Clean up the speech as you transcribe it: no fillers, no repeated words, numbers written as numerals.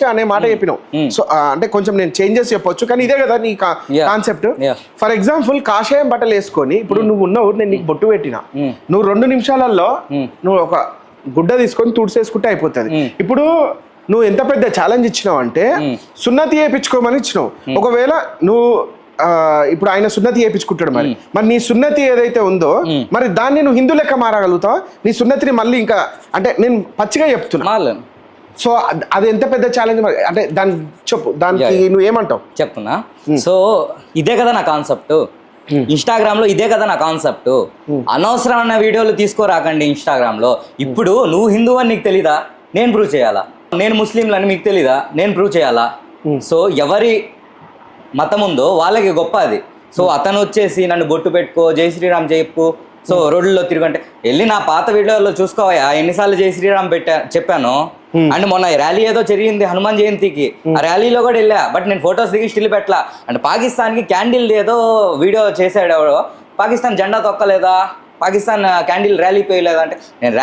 నుంచి అనే మాట చెప్పినావు. సో అంటే కొంచెం నేను చేంజెస్ చెప్పొచ్చు, కానీ ఇదే కదా నీ కాన్సెప్ట్. ఫర్ ఎగ్జాంపుల్ కాషాయం బట్టలు వేసుకొని ఇప్పుడు నువ్వు ఉన్నావు, నేను నీకు బొట్టు పెట్టినా, నువ్వు 2 నిమిషాలలో నువ్వు ఒక గుడ్డ తీసుకొని తుడిసేసుకుంటే అయిపోతుంది. ఇప్పుడు నువ్వు ఎంత పెద్ద ఛాలెంజ్ ఇచ్చినావు అంటే సున్నతి చేయించుకోమని ఇచ్చినావు. ఒకవేళ నువ్వు ఇప్పుడు ఆయన సున్నతి చేయించుకుంటాడు, మరి నీ సున్నతి ఏదైతే ఉందో మరి దాన్ని నువ్వు హిందూ లెక్క మారగలుగుతావు? నీ సున్నతిని మళ్ళీ ఇంకా అంటే నేను పచ్చిగా చెప్తున్నా. సో అది ఎంత పెద్ద ఛాలెంజ్ అంటే దాన్ని చెప్పు, దానికి నువ్వు ఏమంటావు చెప్తున్నా. సో ఇదే కదా నా కాన్సెప్ట్, ఇన్స్టాగ్రామ్ లో ఇదే కదా నా కాన్సెప్ట్. అనవసరమైన వీడియోలు తీసుకోరాకండి ఇన్స్టాగ్రామ్ లో. ఇప్పుడు నువ్వు హిందూ అని నీకు తెలీదా, నేను ప్రూవ్ చేయాలా? నేను ముస్లింలు అని మీకు తెలీదా, నేను ప్రూవ్ చేయాలా? సో ఎవరి మతం ఉందో వాళ్ళకి గొప్ప అది. సో అతను వచ్చేసి నన్ను బొట్టు పెట్టుకో, జై శ్రీరామ్ చెప్పు, సో రోడ్లలో తిరుగంటే వెళ్ళి నా పాత వీడియోలో చూసుకోవా ఎన్నిసార్లు జై శ్రీరామ్ చెప్పాను. అండ్ మొన్న ర్యాలీ ఏదో జరిగింది హనుమాన్ జయంతికి, ఆ ర్యాలీలో కూడా వెళ్ళా, బట్ నేను ఫొటోస్ దిగి స్టిల్ పెట్టలా. అండ్ పాకిస్తాన్కి క్యాండిల్ ఏదో వీడియో చేసాడు ఎవడో, పాకిస్తాన్ జెండా తొక్కలేదా, పాకిస్తాన్ క్యాండిల్ ర్యాలీ పోయలేదా అంటే నేను